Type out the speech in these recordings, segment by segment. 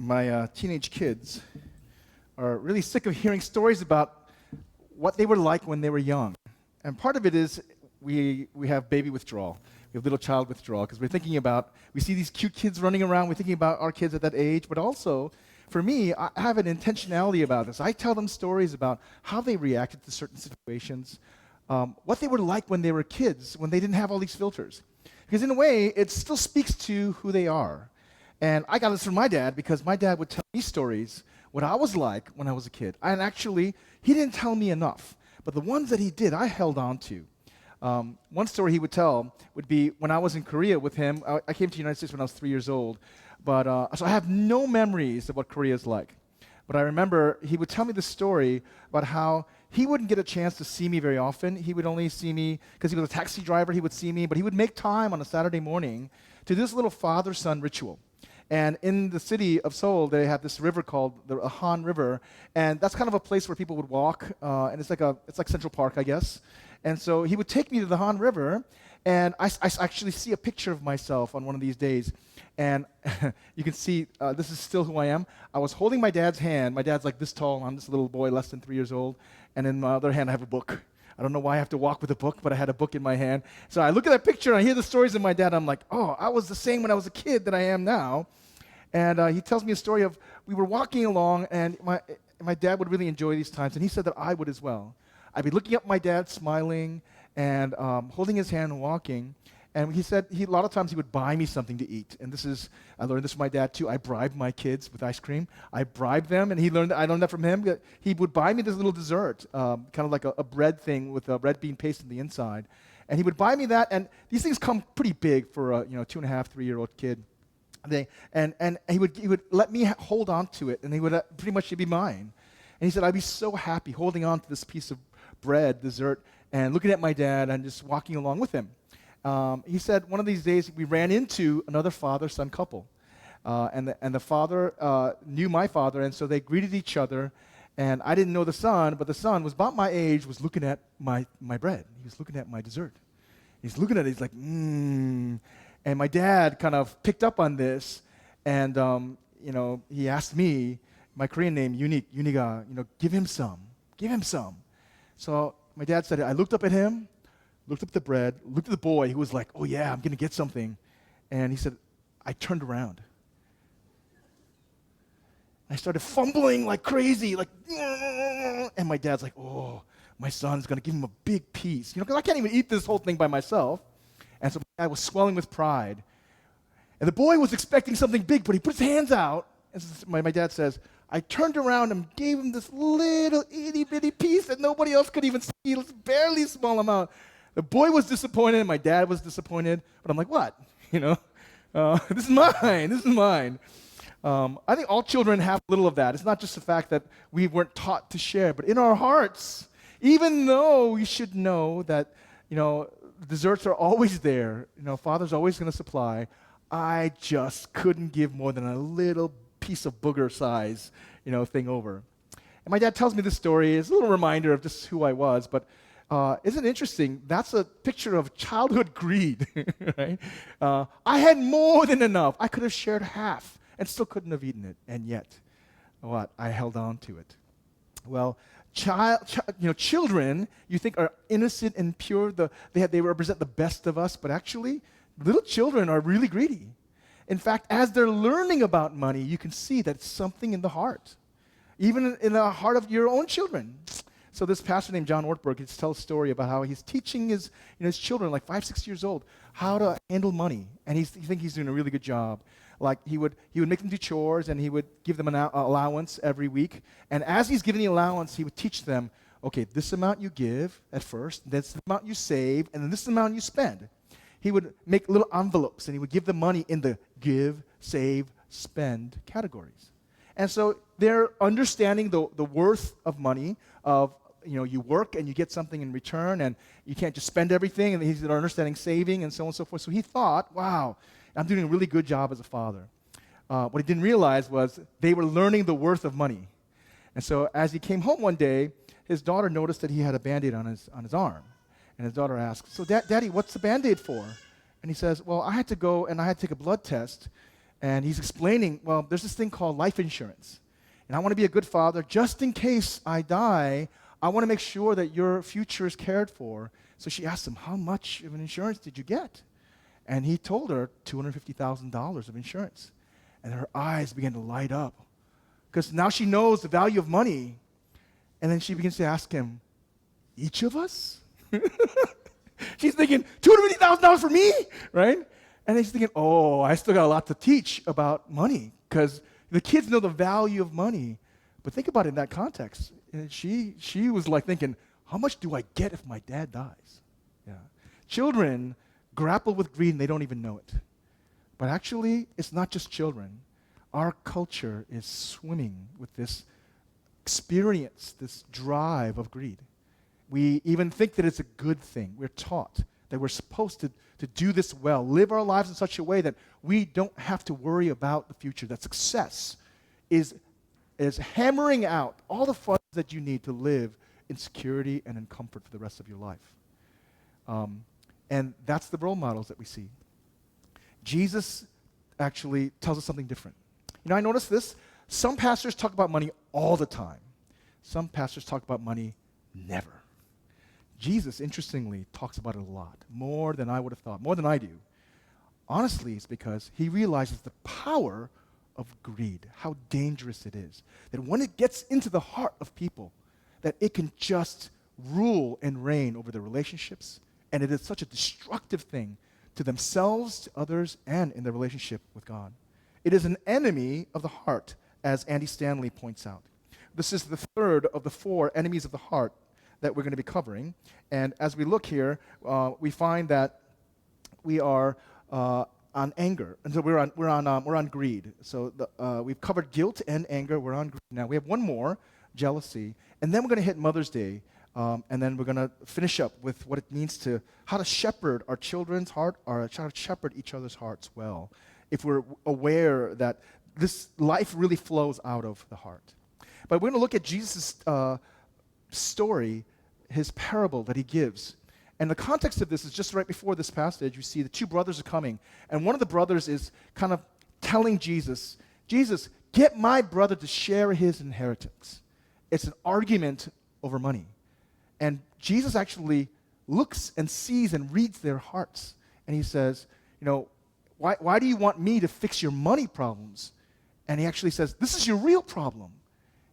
my teenage kids are really sick of hearing stories about what they were like when they were young. And part of it is we have baby withdrawal. We have little child withdrawal because we see these cute kids running around, we're thinking about our kids at that age, but also, for me, I have an intentionality about this. I tell them stories about how they reacted to certain situations, what they were like when they were kids, when they didn't have all these filters. Because in a way, it still speaks to who they are. And I got this from my dad because my dad would tell me stories, what I was like when I was a kid. And actually, he didn't tell me enough. But the ones that he did, I held on to. One story he would tell would be when I was in Korea with him. I came to the United States when I was 3 years old. So I have no memories of what Korea is like. But I remember he would tell me this story about how he wouldn't get a chance to see me very often. He would only see me, because he was a taxi driver, he would see me, but he would make time on a Saturday morning to do this little father-son ritual. And in the city of Seoul, they have this river called the Han River, and that's kind of a place where people would walk, and it's like Central Park, I guess. And so he would take me to the Han River, and I actually see a picture of myself on one of these days. And you can see, this is still who I am. I was holding my dad's hand. My dad's like this tall, and I'm this little boy, less than 3 years old. And in my other hand, I have a book. I don't know why I have to walk with a book, but I had a book in my hand. So I look at that picture, and I hear the stories of my dad. I'm like, oh, I was the same when I was a kid that I am now. And he tells me a story of, we were walking along, and my dad would really enjoy these times, and he said that I would as well. I'd be looking up at my dad, smiling, and holding his hand and walking. And he said a lot of times he would buy me something to eat. And I learned this from my dad too. I bribed my kids with ice cream. I bribed them, and I learned that from him. He would buy me this little dessert, kind of like a bread thing with a red bean paste on the inside. And he would buy me that, and these things come pretty big for a 2.5, 3-year-old kid. And he would let me hold on to it, and he would pretty much be mine. And he said I'd be so happy holding on to this piece of bread, dessert, and looking at my dad and just walking along with him. He said one of these days we ran into another father-son couple, and the father knew my father, and so they greeted each other. And I didn't know the son, but the son was about my age, was looking at my bread. He was looking at my dessert. He's looking at it. He's like, And my dad kind of picked up on this, and he asked me, my Korean name, Uniga, give him some. So my dad said, I looked up at him, looked up at the bread, looked at the boy who was like, oh yeah, I'm going to get something. And he said, I turned around. I started fumbling like crazy, and my dad's like, oh, my son's going to give him a big piece. Because I can't even eat this whole thing by myself. And so my dad was swelling with pride. And the boy was expecting something big, but he put his hands out. And my dad says, I turned around and gave him this little itty-bitty piece that nobody else could even see. It was barely a small amount. The boy was disappointed, and my dad was disappointed. But I'm like, what? This is mine. I think all children have a little of that. It's not just the fact that we weren't taught to share, but in our hearts, even though we should know that, desserts are always there. Father's always going to supply. I just couldn't give more than a little piece of booger size, thing over. And my dad tells me this story. It's a little reminder of just who I was, but isn't it interesting? That's a picture of childhood greed, right? I had more than enough. I could have shared half and still couldn't have eaten it, and yet, I held on to it. Well, children, you think are innocent and pure. They represent the best of us, but actually, little children are really greedy. In fact, as they're learning about money, you can see that it's something in the heart, even in the heart of your own children. So this pastor named John Ortberg, he tells a story about how he's teaching his children, like 5, 6 years old, how to handle money, and he thinks he's doing a really good job. Like he would make them do chores, and he would give them an allowance every week. And as he's giving the allowance, he would teach them, okay, this amount you give at first, this amount you save, and then this amount you spend. He would make little envelopes, and he would give the money in the give, save, spend categories. And so they're understanding the worth of money, of you work and you get something in return, and you can't just spend everything, and they're understanding saving and so on and so forth. So he thought, wow, I'm doing a really good job as a father. What he didn't realize was they were learning the worth of money. And so as he came home one day, his daughter noticed that he had a Band-Aid on his arm. And his daughter asked, so Daddy, what's the Band-Aid for? And he says, well, I had to go and I had to take a blood test, And he's explaining, well, there's this thing called life insurance. And I want to be a good father. Just in case I die, I want to make sure that your future is cared for. So she asked him, how much of an insurance did you get? And he told her $250,000 of insurance. And her eyes began to light up. Because now she knows the value of money. And then she begins to ask him, each of us? She's thinking, $250,000 for me, right? And he's thinking, oh, I still got a lot to teach about money, because the kids know the value of money. But think about it in that context. And she was like thinking, how much do I get if my dad dies? Yeah. Children grapple with greed and they don't even know it. But actually, it's not just children. Our culture is swimming with this experience, this drive of greed. We even think that it's a good thing. We're taught that we're supposed to do this well, live our lives in such a way that we don't have to worry about the future, that success is hammering out all the funds that you need to live in security and in comfort for the rest of your life. And that's the role models that we see. Jesus actually tells us something different. I noticed this. Some pastors talk about money all the time. Some pastors talk about money never. Jesus, interestingly, talks about it a lot, more than I would have thought, more than I do. Honestly, it's because he realizes the power of greed, how dangerous it is, that when it gets into the heart of people, that it can just rule and reign over their relationships, and it is such a destructive thing to themselves, to others, and in their relationship with God. It is an enemy of the heart, as Andy Stanley points out. This is the third of the 4 enemies of the heart that we're going to be covering. And as we look here, we find that we are on anger. And so we're on greed. So we've covered guilt and anger. We're on greed now. We have one more, jealousy. And then we're going to hit Mother's Day. And then we're going to finish up with what it means how to shepherd our children's heart, or how to shepherd each other's hearts well, if we're aware that this life really flows out of the heart. But we're going to look at Jesus' story, his parable that he gives. And the context of this is just right before this passage. You see the 2 brothers are coming, and one of the brothers is kind of telling Jesus, get my brother to share his inheritance. It's an argument over money. And Jesus actually looks and sees and reads their hearts. And he says, why do you want me to fix your money problems? And he actually says, this is your real problem.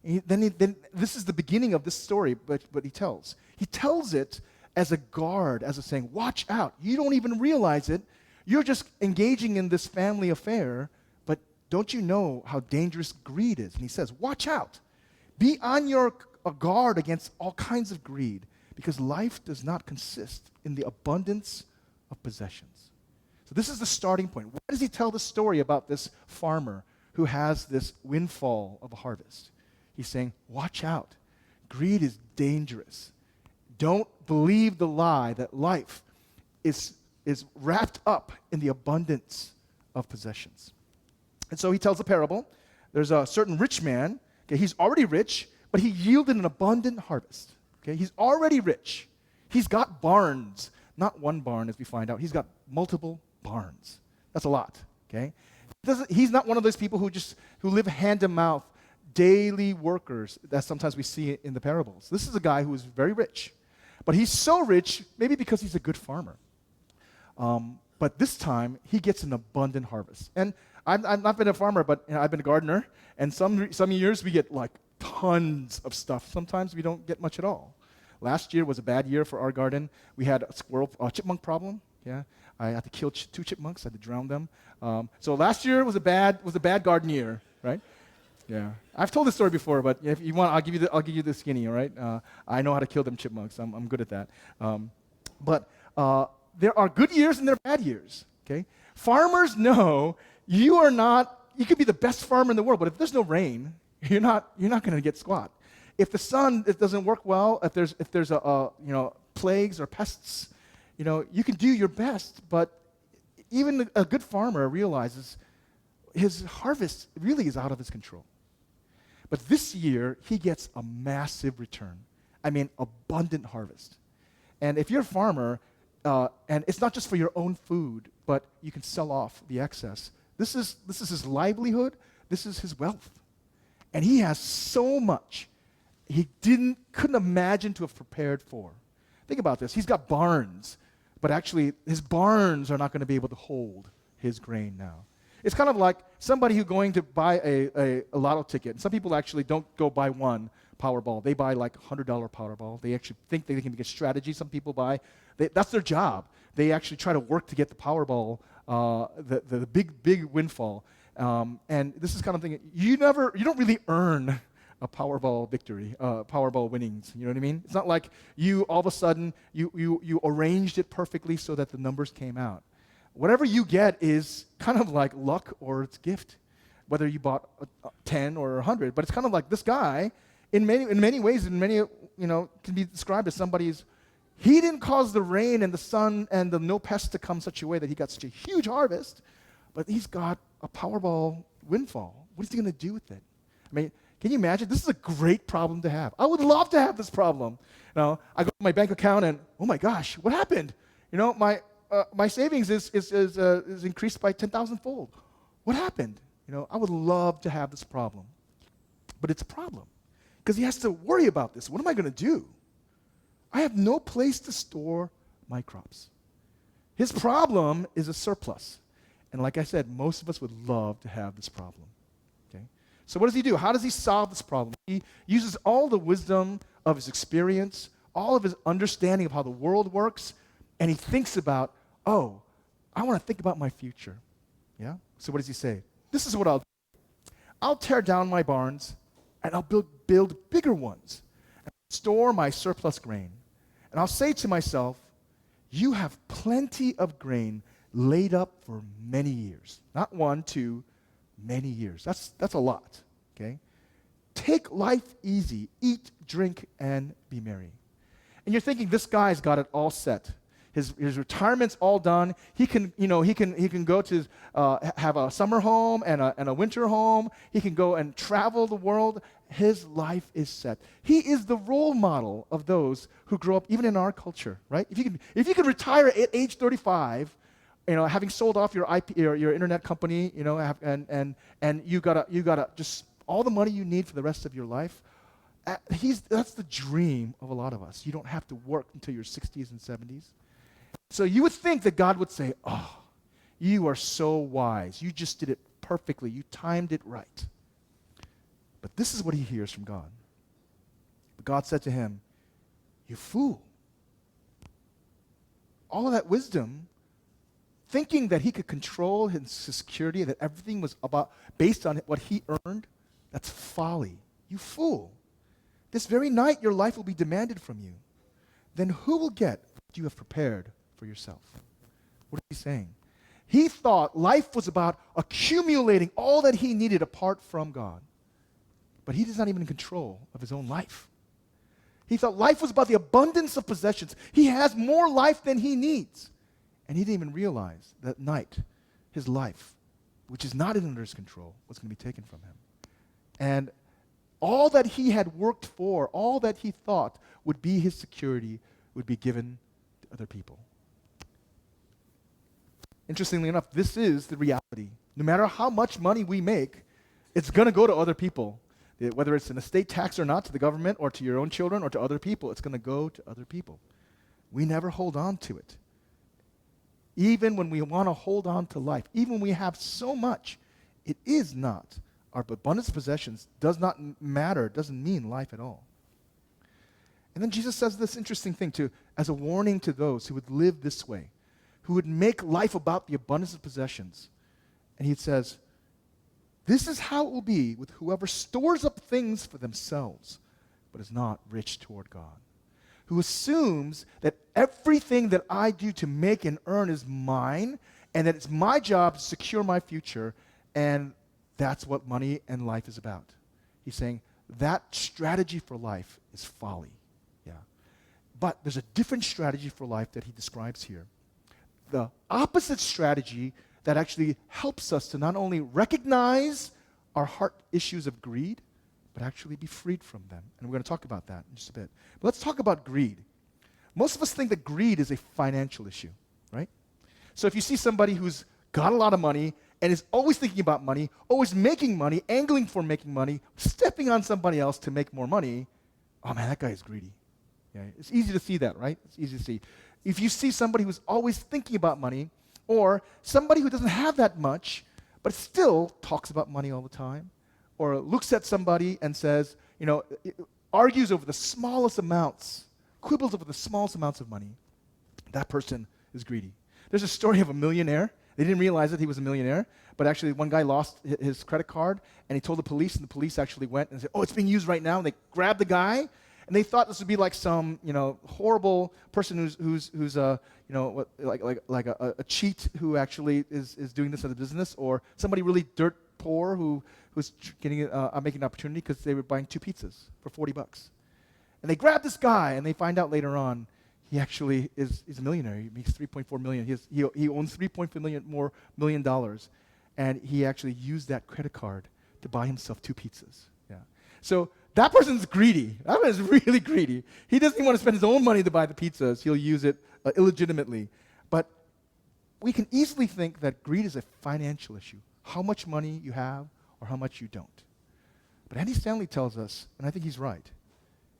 Then this is the beginning of this story, but he tells it as a guard, as a saying, watch out. You don't even realize it. You're just engaging in this family affair, but don't you know how dangerous greed is? And he says, watch out. Be on your guard against all kinds of greed, because life does not consist in the abundance of possessions. So this is the starting point. Why does he tell the story about this farmer who has this windfall of a harvest? He's saying, watch out. Greed is dangerous. Don't believe the lie that life is wrapped up in the abundance of possessions. And so he tells a parable. There's a certain rich man. Okay, he's already rich, but he yielded an abundant harvest. Okay, he's already rich. He's got barns. Not one barn, as we find out. He's got multiple barns. That's a lot. Okay, he's not one of those people who live hand to mouth, daily workers that sometimes we see in the parables. This is a guy who is very rich. But he's so rich, maybe because he's a good farmer. But this time, he gets an abundant harvest. And I've not been a farmer, but I've been a gardener. And some years we get like tons of stuff. Sometimes we don't get much at all. Last year was a bad year for our garden. We had a chipmunk problem. Yeah, I had to kill 2 chipmunks. I had to drown them. So last year was a bad garden year, right? Yeah, I've told this story before, but if you want, I'll give you the skinny. All right, I know how to kill them chipmunks. I'm good at that. But there are good years and there are bad years. Okay, farmers know you could be the best farmer in the world, but if there's no rain, you're not going to get squat. If the sun doesn't work well, if there's plagues or pests, you can do your best, but even a good farmer realizes his harvest really is out of his control. But this year, he gets a massive return. I mean, abundant harvest. And if you're a farmer, and it's not just for your own food, but you can sell off the excess, This is his livelihood. This is his wealth. And he has so much he couldn't imagine to have prepared for. Think about this. He's got barns, but actually his barns are not going to be able to hold his grain now. It's kind of like somebody who's going to buy a lotto ticket. And some people actually don't go buy one Powerball. They buy like $100 Powerball. They actually think they can get strategy. Some people buy. That's their job. They actually try to work to get the Powerball, the big windfall. And this is kind of thing, you don't really earn a Powerball victory, Powerball winnings. You know what I mean? It's not like you all of a sudden, you arranged it perfectly so that the numbers came out. Whatever you get is kind of like luck or it's gift, whether you bought 10 or 100. But it's kind of like this guy, in many ways, can be described as somebody's. He didn't cause the rain and the sun and the no pests to come such a way that he got such a huge harvest, but he's got a Powerball windfall. What is he going to do with it? I mean, can you imagine? This is a great problem to have. I would love to have this problem. I go to my bank account and, oh my gosh, what happened? My savings is increased by 10,000-fold. What happened? I would love to have this problem. But it's a problem because he has to worry about this. What am I going to do? I have no place to store my crops. His problem is a surplus. And like I said, most of us would love to have this problem. Okay? So what does he do? How does he solve this problem? He uses all the wisdom of his experience, all of his understanding of how the world works, and he thinks about, I want to think about my future. Yeah? So what does he say? This is what I'll do. I'll tear down my barns, and I'll build bigger ones, and store my surplus grain. And I'll say to myself, you have plenty of grain laid up for many years. Not 1, 2, many years. That's a lot, okay? Take life easy. Eat, drink, and be merry. And you're thinking, this guy's got it all set. His retirement's all done. He can go to have a summer home and a winter home. He can go and travel the world. His life is set. He is the role model of those who grow up, even in our culture, right? If you can retire at age 35, having sold off your internet company, and you gotta just all the money you need for the rest of your life. That's the dream of a lot of us. You don't have to work until your 60s and 70s. So you would think that God would say, you are so wise. You just did it perfectly. You timed it right. But this is what he hears from God. God said to him, you fool. All of that wisdom, thinking that he could control his security, that everything was based on what he earned, that's folly. You fool. This very night your life will be demanded from you. Then who will get what you have prepared for yourself? What is he saying? He thought life was about accumulating all that he needed apart from God. But he is not even in control of his own life. He thought life was about the abundance of possessions. He has more life than he needs. And he didn't even realize that night, his life, which is not under his control, was going to be taken from him. And all that he had worked for, all that he thought would be his security, would be given to other people. Interestingly enough, this is the reality. No matter how much money we make, it's going to go to other people. Whether it's an estate tax or not, to the government or to your own children or to other people, it's going to go to other people. We never hold on to it. Even when we want to hold on to life, even when we have so much, it is not. Our abundance of possessions does not matter, doesn't mean life at all. And then Jesus says this interesting thing too, as a warning to those who would live this way, who would make life about the abundance of possessions. And he says, this is how it will be with whoever stores up things for themselves, but is not rich toward God. Who assumes that everything that I do to make and earn is mine, and that it's my job to secure my future, and that's what money and life is about. He's saying that strategy for life is folly. Yeah. But there's a different strategy for life that he describes here. The opposite strategy that actually helps us to not only recognize our heart issues of greed, but actually be freed from them. And we're going to talk about that in just a bit. But let's talk about greed. Most of us think that greed is a financial issue, right? So if you see somebody who's got a lot of money and is always thinking about money, always making money, angling for making money, stepping on somebody else to make more money, oh man, that guy is greedy. Yeah, it's easy to see that, right? It's easy to see. If you see somebody who's always thinking about money, or somebody who doesn't have that much, but still talks about money all the time, or looks at somebody and says, argues over the smallest amounts, quibbles over the smallest amounts of money, that person is greedy. There's a story of a millionaire. They didn't realize that he was a millionaire, but actually one guy lost his credit card, and he told the police, and the police actually went and said, oh, it's being used right now, and they grabbed the guy, and they thought this would be like some, horrible person who's a cheat who actually is doing this as a business, or somebody really dirt poor who's making an opportunity because they were buying 2 pizzas for $40. And they grab this guy, and they find out later on he actually is a millionaire. He makes $3.4 million. He owns $3.4 million, and he actually used that credit card to buy himself 2 pizzas. Yeah. So that person's greedy. That person's really greedy. He doesn't even want to spend his own money to buy the pizzas. He'll use it illegitimately. But we can easily think that greed is a financial issue. How much money you have or how much you don't. But Andy Stanley tells us, and I think he's right,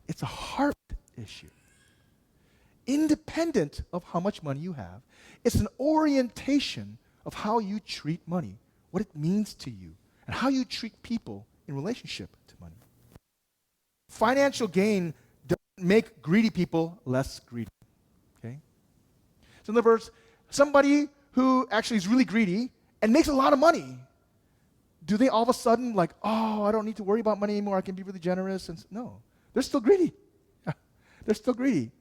it's a heart issue. Independent of how much money you have, it's an orientation of how you treat money, what it means to you, and how you treat people in relationship to money. Financial gain doesn't make greedy people less greedy. Okay? So in other words, somebody who actually is really greedy and makes a lot of money, do they all of a sudden I don't need to worry about money anymore, I can be really generous? No, they're still greedy. They're still greedy.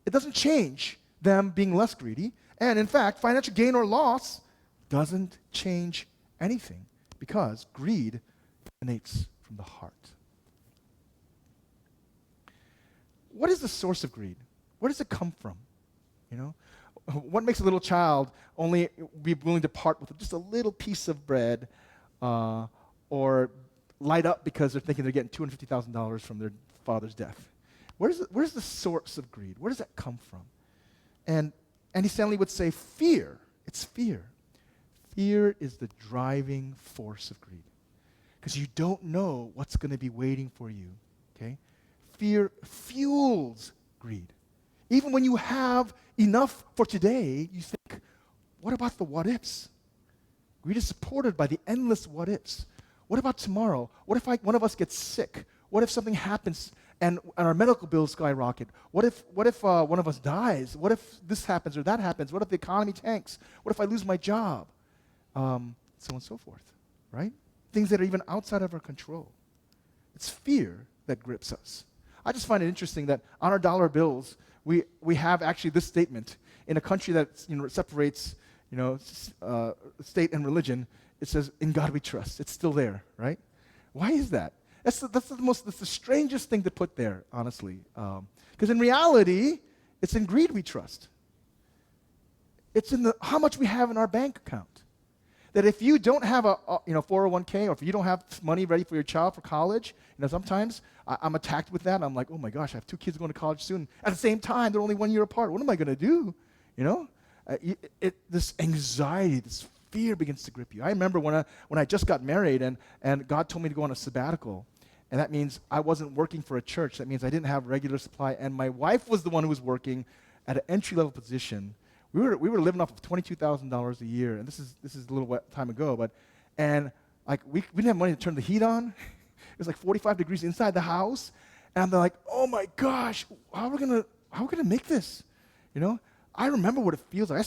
It doesn't change them being less greedy. And in fact, financial gain or loss doesn't change anything because greed emanates from the heart. What is the source of greed? Where does it come from? What makes a little child only be willing to part with just a little piece of bread or light up because they're thinking they're getting $250,000 from their father's death? Where's the source of greed? Where does that come from? And Andy Stanley would say fear. It's fear. Fear is the driving force of greed. Because you don't know what's going to be waiting for you. Okay? Fear fuels greed. Even when you have enough for today, you think, what about the what-ifs? Greed is supported by the endless what-ifs. What about tomorrow? What if one of us gets sick? What if something happens and our medical bills skyrocket? What if one of us dies? What if this happens or that happens? What if the economy tanks? What if I lose my job? So on and so forth, right? Things that are even outside of our control. It's fear that grips us. I just find it interesting that on our dollar bills, we have actually this statement. In a country that separates state and religion, it says, "In God we trust." It's still there, right? Why is that? That's the strangest thing to put there, honestly. Because in reality, it's in greed we trust. It's in how much we have in our bank account. That if you don't have a 401k, or if you don't have money ready for your child for college, sometimes I'm attacked with that. I'm like, oh my gosh, I have 2 kids going to college soon. At the same time, they're only 1 year apart. What am I going to do? This anxiety, this fear begins to grip you. I remember when I just got married and God told me to go on a sabbatical. And that means I wasn't working for a church. That means I didn't have regular supply. And my wife was the one who was working at an entry-level position. We were living off of $22,000 a year. And this is a little time ago. We didn't have money to turn the heat on. It was like 45 degrees inside the house. And they're like, oh my gosh, how are we gonna make this? I remember what it feels like.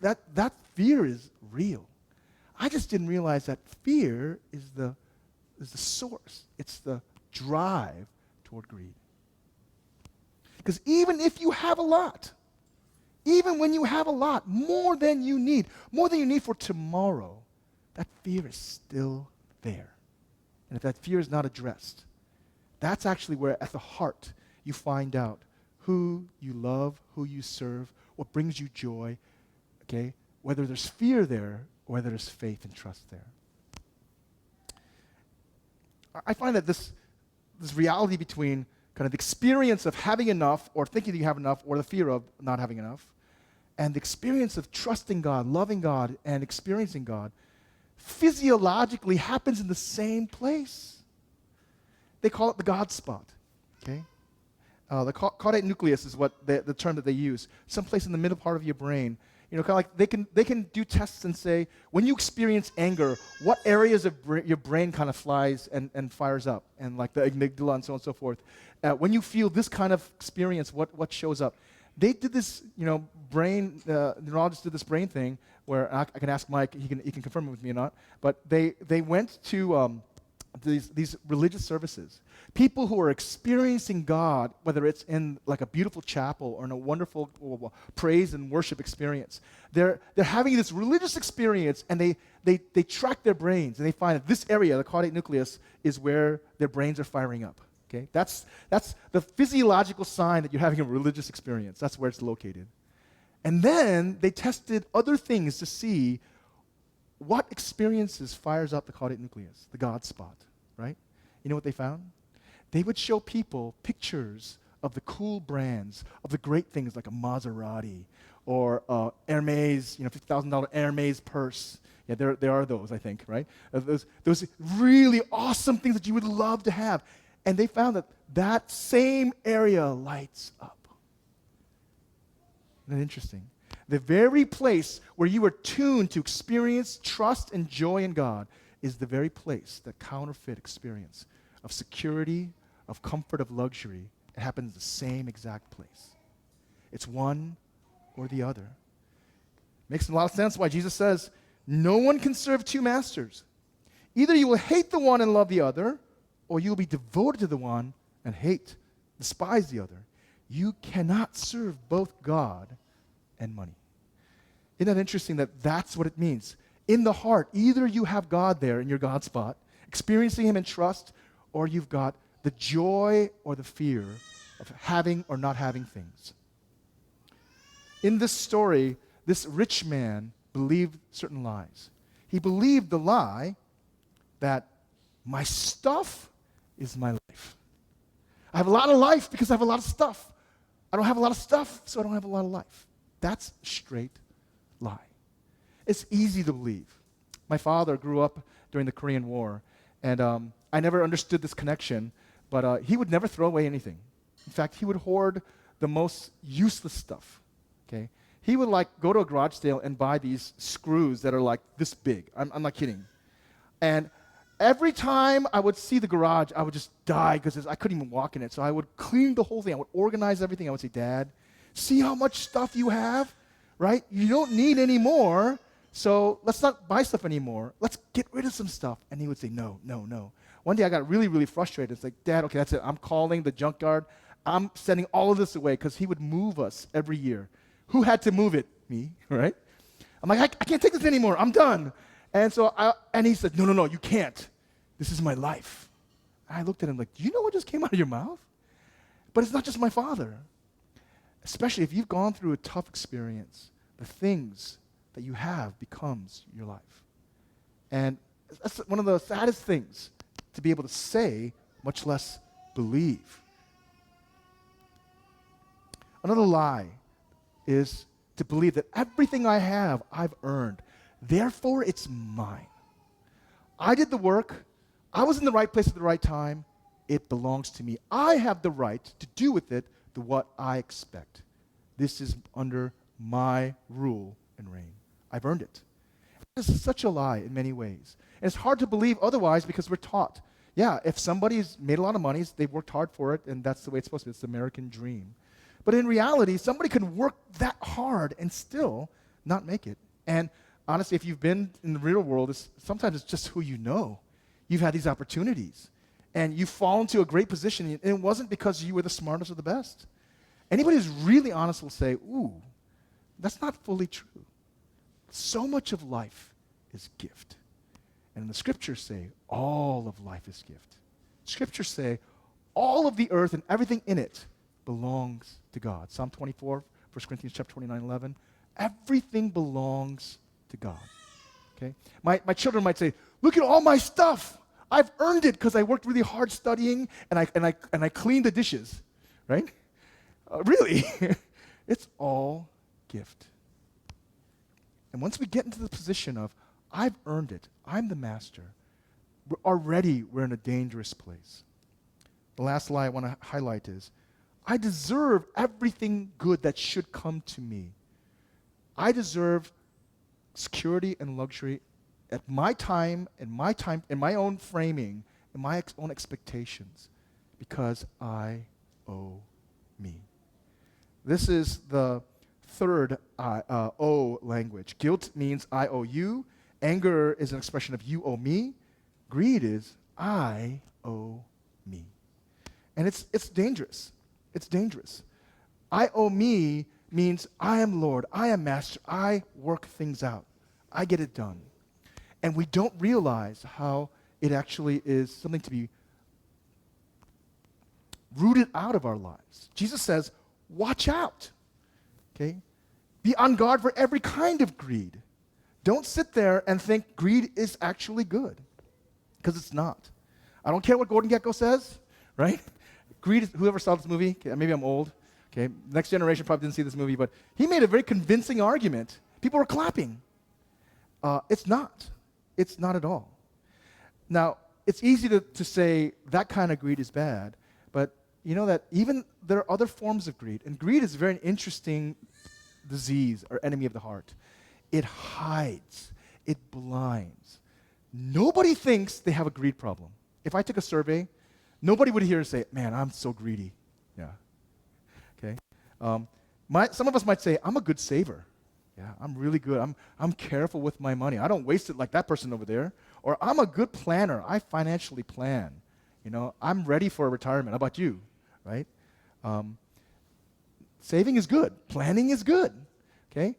That fear is real. I just didn't realize that fear is the source. It's the drive toward greed. Because even if you have a lot, even when you have a lot, more than you need for tomorrow, that fear is still there. And if that fear is not addressed, that's actually where at the heart you find out who you love, who you serve, what brings you joy, okay? Whether there's fear there or whether there's faith and trust there. I find that this reality between kind of the experience of having enough or thinking that you have enough or the fear of not having enough and the experience of trusting God, loving God, and experiencing God physiologically happens in the same place. They call it the God spot, okay? The caudate nucleus is what the term that they use. Someplace in the middle part of your brain. You know, kind of like they can do tests and say, when you experience anger, what areas of your brain kind of flies and fires up, and like the amygdala and so on and so forth. When you feel this kind of experience, what shows up? They did this, brain, neurologists did this brain thing where I can ask Mike, he can confirm it with me or not, but they went to these religious services. People who are experiencing God, whether it's in like a beautiful chapel or in a wonderful praise and worship experience, they're having this religious experience, and they track their brains, and they find that this area, the caudate nucleus, is where their brains are firing up. Okay, that's the physiological sign that you're having a religious experience. That's where it's located. And then they tested other things to see what experiences fires up the caudate nucleus, the God spot, right? You know what they found? They would show people pictures of the cool brands, of the great things like a Maserati or Hermes, $50,000 Hermes purse. Yeah, there are those, I think, right? Those really awesome things that you would love to have. And they found that same area lights up. Isn't that interesting? The very place where you are tuned to experience trust and joy in God is the very place that counterfeit experience of security, of comfort, of luxury, it happens in the same exact place. It's one or the other. Makes a lot of sense why Jesus says, no one can serve two masters. Either you will hate the one and love the other, or you will be devoted to the one and despise the other. You cannot serve both God and money. Isn't that interesting that that's what it means? In the heart, either you have God there in your God spot, experiencing Him in trust, or you've got the joy or the fear of having or not having things. In this story, this rich man believed certain lies. He believed the lie that my stuff is my life. I have a lot of life because I have a lot of stuff. I don't have a lot of stuff, so I don't have a lot of life. That's a straight lie. It's easy to believe. My father grew up during the Korean War, and I never understood this connection, but he would never throw away anything. In fact, he would hoard the most useless stuff, okay? He would go to a garage sale and buy these screws that are like this big. I'm not kidding. And every time I would see the garage, I would just die because I couldn't even walk in it. So I would clean the whole thing. I would organize everything. I would say, Dad, see how much stuff you have, right? You don't need any more, so let's not buy stuff anymore. Let's get rid of some stuff. And he would say, no. One day I got really, really frustrated. It's like, Dad, okay, that's it. I'm calling the junkyard. I'm sending all of this away, because he would move us every year. Who had to move it? Me, right? I'm like, I can't take this anymore. I'm done. And so he said, no, you can't. This is my life. And I looked at him like, do you know what just came out of your mouth? But it's not just my father. Especially if you've gone through a tough experience, the things that you have becomes your life. And that's one of the saddest things to be able to say, much less believe. Another lie is to believe that everything I have, I've earned. Therefore, it's mine. I did the work. I was in the right place at the right time. It belongs to me. I have the right to do with it what I expect. This is under my rule and reign. I've earned it. This is such a lie in many ways. And it's hard to believe otherwise, because we're taught, if somebody's made a lot of money, they've worked hard for it, and that's the way it's supposed to be. It's the American dream. But in reality, somebody can work that hard and still not make it. And honestly, if you've been in the real world, sometimes it's just who you know. You've had these opportunities, and you fall into a great position, and it wasn't because you were the smartest or the best. Anybody who's really honest will say, ooh, that's not fully true. So much of life is gift. And the scriptures say, all of life is gift. Scriptures say, all of the earth and everything in it belongs to God. Psalm 24, 1 Corinthians chapter 29, 11. Everything belongs to God. Okay? My children might say, look at all my stuff. I've earned it because I worked really hard studying, and I cleaned the dishes. Right? Really? It's all gift. And once we get into the position of, I've earned it. I'm the master. Already, we're in a dangerous place. The last lie I want to highlight is, I deserve everything good that should come to me. I deserve security and luxury at my time, in my own framing, in my own expectations, because I owe me. This is the third O language. Guilt means I owe you. Anger is an expression of you owe me. Greed is I owe me. And it's dangerous. It's dangerous. I owe me means I am Lord, I am master, I work things out. I get it done. And we don't realize how it actually is something to be rooted out of our lives. Jesus says, watch out. Okay? Be on guard for every kind of greed. Don't sit there and think greed is actually good, because it's not. I don't care what Gordon Gekko says, right? Greed is, whoever saw this movie, okay, maybe I'm old, okay, next generation probably didn't see this movie, but he made a very convincing argument. People were clapping. It's not. It's not at all. Now, it's easy to say that kind of greed is bad, but you know that even there are other forms of greed, and greed is a very interesting disease or enemy of the heart. It hides. It blinds. Nobody thinks they have a greed problem. If I took a survey, nobody would hear and say, man, I'm so greedy. Yeah. Okay. Some of us might say, I'm a good saver. Yeah, I'm really good. I'm careful with my money. I don't waste it like that person over there. Or I'm a good planner. I financially plan. You know, I'm ready for retirement. How about you? Right? Saving is good. Planning is good. Okay?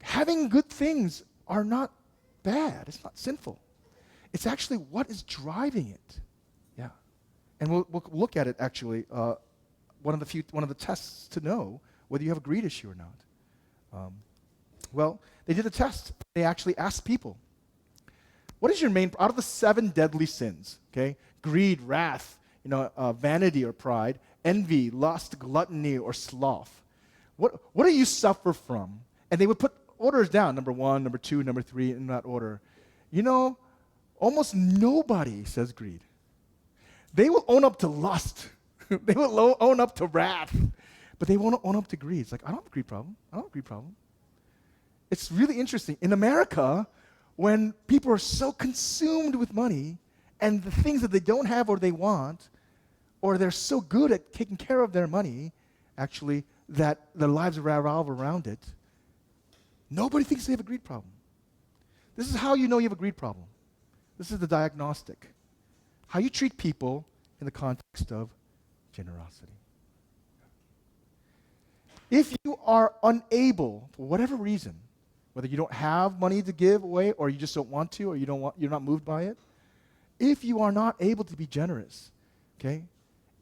Having good things are not bad. It's not sinful. It's actually what is driving it. Yeah. And we'll look at it actually. One of the tests to know whether you have a greed issue or not. Well, they did a test. They actually asked people, what is your main, out of the 7 deadly sins, okay? Greed, wrath, vanity or pride, envy, lust, gluttony, or sloth. What do you suffer from? And they would put orders down, number 1, number 2, number 3, in that order. Almost nobody says greed. They will own up to lust. They will own up to wrath. But they won't own up to greed. It's like, I don't have a greed problem. I don't have a greed problem. It's really interesting. In America, when people are so consumed with money and the things that they don't have or they want, or they're so good at taking care of their money, actually, that their lives revolve around it, nobody thinks they have a greed problem. This is how you know you have a greed problem. This is the diagnostic. How you treat people in the context of generosity. If you are unable, for whatever reason, whether you don't have money to give away or you just don't want to or you're not moved by it, if you are not able to be generous, okay,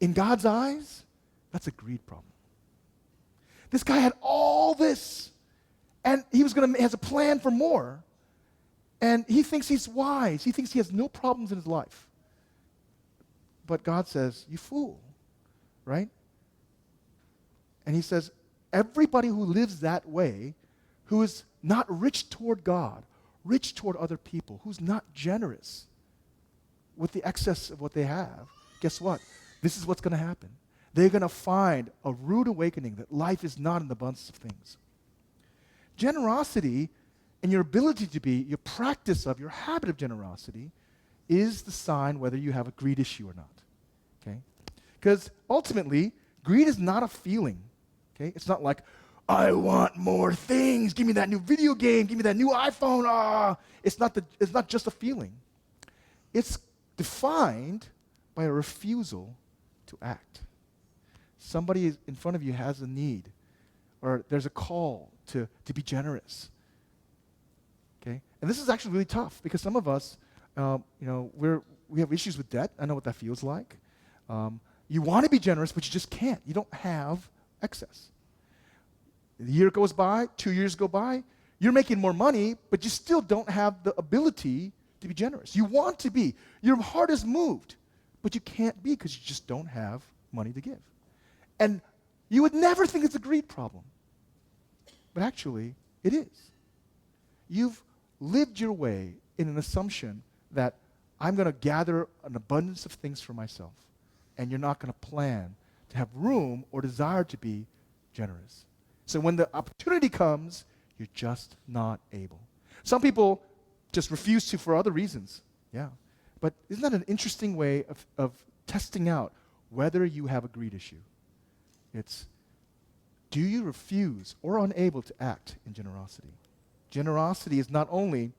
in God's eyes, that's a greed problem. This guy had all this, and he has a plan for more, and he thinks he's wise. He thinks he has no problems in his life. But God says, you fool, right? And he says, everybody who lives that way, who is not rich toward God, rich toward other people, who's not generous with the excess of what they have, guess what? This is what's going to happen. They're going to find a rude awakening that life is not an abundance of things. Generosity and your ability to be, your practice of, your habit of generosity is the sign whether you have a greed issue or not. Okay? Because ultimately, greed is not a feeling. Okay? It's not like, I want more things. Give me that new video game. Give me that new iPhone. It's not just a feeling. It's defined by a refusal to act. Somebody in front of you has a need, or there's a call to be generous. Okay? And this is actually really tough because some of us, we have issues with debt. I know what that feels like. You want to be generous, but you just can't. You don't have excess. The year goes by, 2 years go by, you're making more money, but you still don't have the ability to be generous. You want to be. Your heart is moved, but you can't be because you just don't have money to give. And you would never think it's a greed problem. But actually, it is. You've lived your way in an assumption that I'm going to gather an abundance of things for myself, and you're not going to plan to have room or desire to be generous. So when the opportunity comes, you're just not able. Some people just refuse to for other reasons. Yeah. But isn't that an interesting way of testing out whether you have a greed issue? It's, do you refuse or unable to act in generosity? Generosity is not only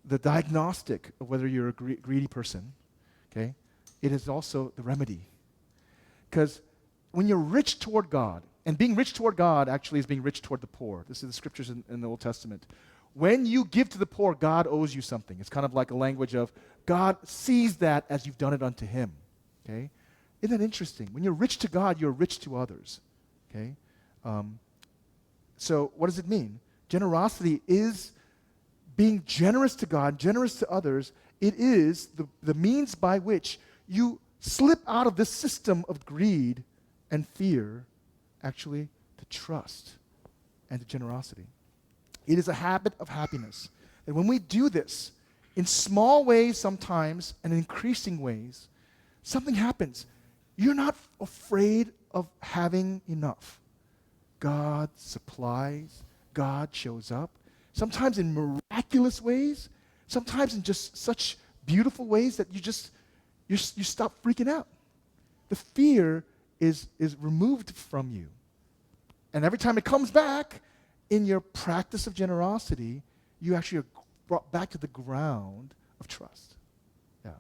the diagnostic of whether you're a greedy person, okay? It is also the remedy. Because when you're rich toward God, and being rich toward God actually is being rich toward the poor. This is the scriptures in the Old Testament. When you give to the poor, God owes you something. It's kind of like a language of God sees that as you've done it unto him. Okay? Isn't that interesting? When you're rich to God, you're rich to others. Okay? So what does it mean? Generosity is being generous to God, generous to others. It is the means by which you slip out of this system of greed and fear actually to trust and to generosity. It is a habit of happiness. And when we do this, in small ways sometimes and in increasing ways, something happens. You're not afraid of having enough. God supplies. God shows up. Sometimes in miraculous ways, sometimes in just such beautiful ways that you stop freaking out. The fear is removed from you. And every time it comes back, in your practice of generosity, you actually are brought back to the ground of trust. Yeah.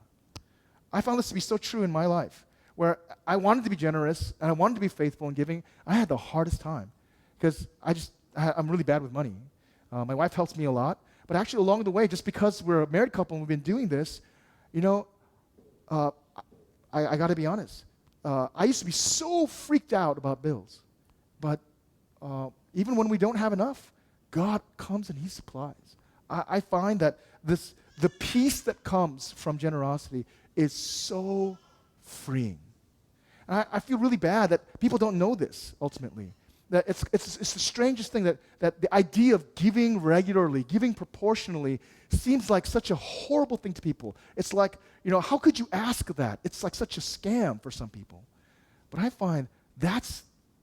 I found this to be so true in my life, where I wanted to be generous and I wanted to be faithful in giving. I had the hardest time because I'm really bad with money. My wife helps me a lot, but actually along the way, just because we're a married couple and we've been doing this, I got to be honest. I used to be so freaked out about bills, but even when we don't have enough, God comes and he supplies. I find that the peace that comes from generosity is so freeing. And I feel really bad that people don't know this ultimately. That it's the strangest thing that the idea of giving regularly, giving proportionally, seems like such a horrible thing to people. It's like, how could you ask that? It's like such a scam for some people. But I find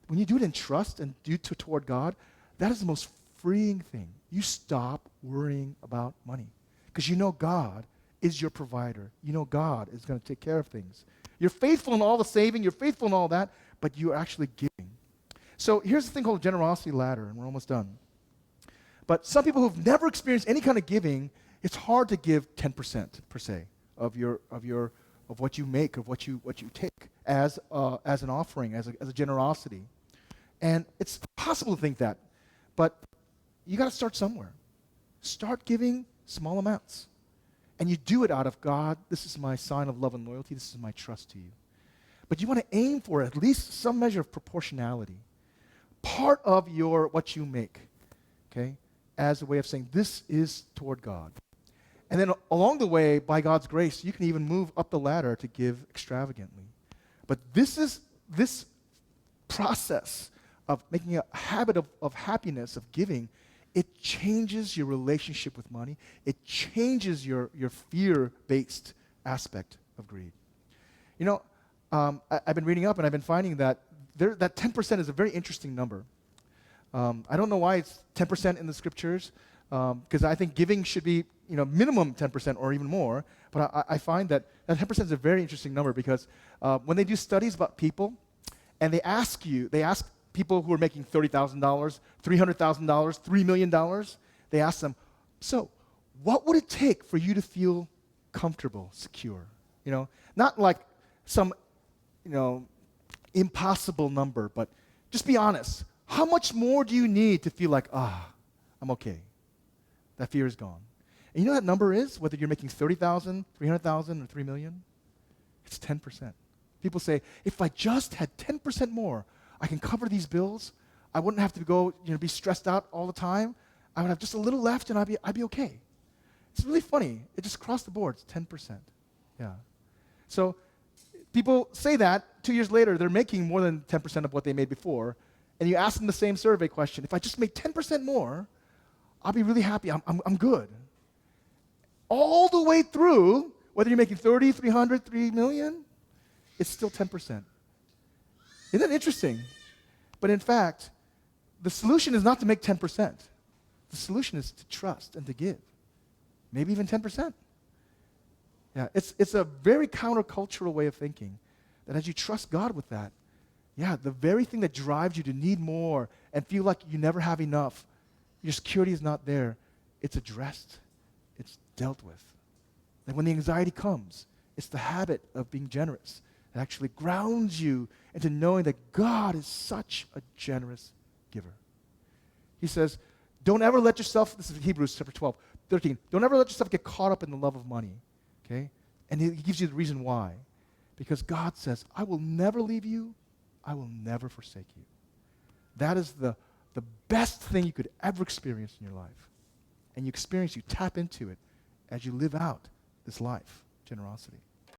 when you do it in trust and do it toward God, that is the most freeing thing. You stop worrying about money because you know God is your provider. You know God is going to take care of things. You're faithful in all the saving, you're faithful in all that, but you're actually giving. So here's the thing called generosity ladder, and we're almost done. But some people who've never experienced any kind of giving, it's hard to give 10% per se of what you make, of what you take as an offering, as a generosity. And it's possible to think that, but you got to start somewhere. Start giving small amounts. And you do it out of God, this is my sign of love and loyalty, this is my trust to you. But you want to aim for at least some measure of proportionality. Part of what you make, okay, as a way of saying this is toward God. And then along the way, by God's grace, you can even move up the ladder to give extravagantly. But this process of making a habit of happiness, of giving, it changes your relationship with money. It changes your fear-based aspect of greed. I've been reading up and I've been finding that that 10% is a very interesting number. I don't know why it's 10% in the scriptures, because I think giving should be minimum 10% or even more. But I find that 10% is a very interesting number because when they do studies about people, and they ask people who are making $30,000, $300,000, $3 million, they ask them, so what would it take for you to feel comfortable, secure? Not like some, impossible number, but just be honest. How much more do you need to feel like, I'm okay? That fear is gone. And you know what that number is, whether you're making 30,000, 300,000, or 3 million? It's 10%. People say, if I just had 10% more, I can cover these bills. I wouldn't have to be stressed out all the time. I would have just a little left and I'd be okay. It's really funny. It just across the board, it's 10%. Yeah. So people say that 2 years later, they're making more than 10% of what they made before. And you ask them the same survey question, if I just make 10% more, I'll be really happy. I'm good. all the way through, whether you're making 30, 300, 3 million, it's still 10%. Isn't that interesting? But in fact, the solution is not to make 10%. The solution is to trust and to give. Maybe even 10%. Yeah, it's a very countercultural way of thinking, that as you trust God with that, yeah, the very thing that drives you to need more and feel like you never have enough, your security is not there, it's addressed. It's dealt with. And when the anxiety comes, it's the habit of being generous that actually grounds you into knowing that God is such a generous giver. He says, don't ever let yourself, this is Hebrews chapter 12, 13, don't ever let yourself get caught up in the love of money, okay? And he gives you the reason why. Because God says, I will never leave you, I will never forsake you. That is the best thing you could ever experience in your life. And you tap into it as you live out this life, generosity.